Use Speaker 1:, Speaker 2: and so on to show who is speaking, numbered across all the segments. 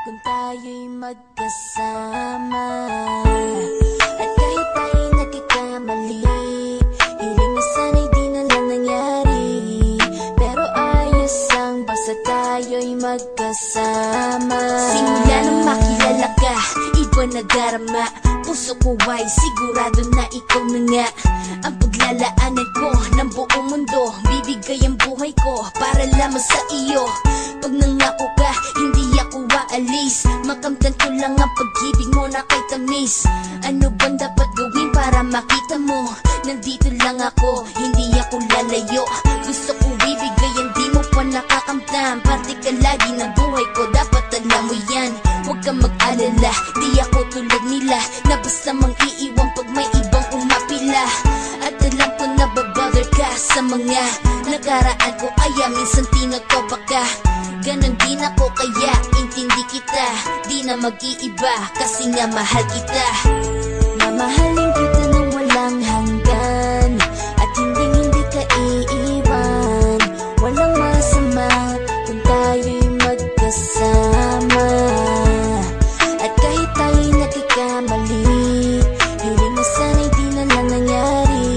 Speaker 1: kung tayo'y magkasama. At kahit tayo'y nagkakamali, hiling na sana'y di na lang nangyari. Pero ayos ang basta tayo'y magkasama. Simula nang makilala ka, iba na darama. Puso ko ay sigurado na ikaw na nga ang paglalaanan ko ng buong mundo. Bibigay ang buhay ko para lamang sa iyo. Pag nangako ka, hindi ako aalis. Makamtan ko lang ang pag-ibig mo na kay tamis. Ano bang dapat gawin para makita mo? Nandito lang ako, hindi ako lalayo. Gusto ko ibigay ang di mo pa nakakamtan. Parte ka lagi ng buhay ko, dapat alam mo yan. Huwag kang mag-alala, di ako tulad nila na basta mang iiwan pag may ibang umapila. At alam ko na babother ka sa mga nakaraan ko, kaya minsan tinotopa ka. Ganon din ako kaya intindi kita. Di na mag-iiba kasi nga mahal kita. Mamahalin kita nang walang hanggan, at hindi ka iiwan. Walang masama kung tayo'y magkasama. At kahit tayo'y nagkakamali, hiling na sana'y di na lang nangyari.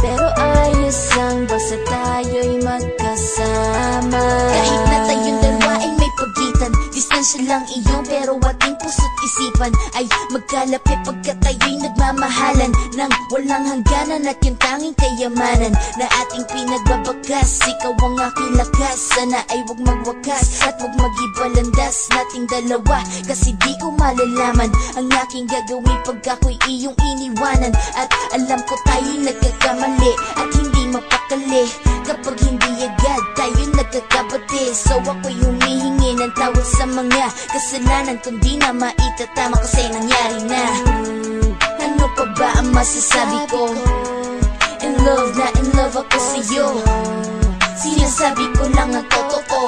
Speaker 1: Pero ayos lang basta tayo'y magkasama. Kahit na tayong dalawa ay may pagitan, distansya lang iyon pero ating puso't isipan ay magkalapit pagkat tayo'y nagmamahalan ng walang hangganan. At yung tanging kayamanan na ating pinagbabagas, ikaw ang aking lakas. Sana ay huwag magwakas at huwag mag-ibalandas nating dalawa, kasi di ko malalaman ang aking gagawin pag ako'y iyong iniwanan. At alam ko tayo'y nagkakamali at hindi mapakali kapag hindi agad tayo nagkakabati. So ako'y humihingi ng tawad sa mga kasalanan kung di na maitatama kasi nangyari na. Ano pa ba ang masasabi ko? In love na in love ako sa'yo. Sinasabi ko lang ang totoo,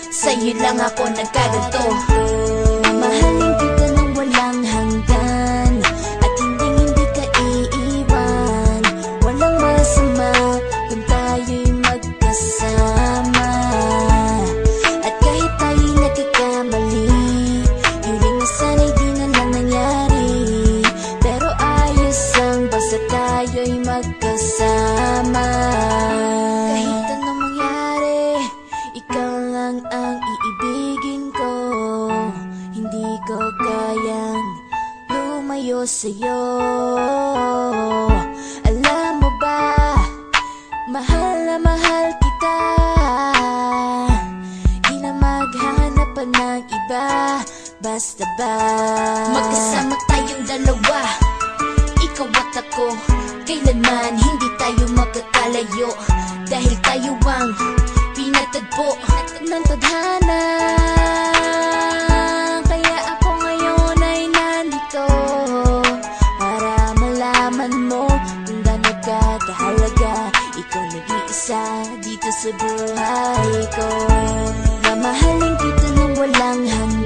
Speaker 1: sa'yo lang ako nagkaganto. Mamahalin kita nang walang hanggan, at hindi ka iiwan. Walang masama kung tayo'y magkasama. At kahit tayo'y nagkakamali, hiling na sana'y di na lang nangyari. Pero ayos lang basta tayo'y magkasama. Kahit anong mangyari, ikaw lang ang iibigin ko. Hindi ko kayang lumayo sa'yo. Alam mo ba, mahal na mahal kita. Di na maghanap pa ng iba, basta ba magkasama tayong dalawa, ikaw at ako. Kailanman hindi tayo magkakalayo, dahil tayo ang pinatagpo ng tadhana. Kaya ako ngayon ay nandito para malaman mo kung gaano ka kahalaga. Ikaw nag-iisa dito sa buhay ko. Mamahalin kita nang walang hanggan,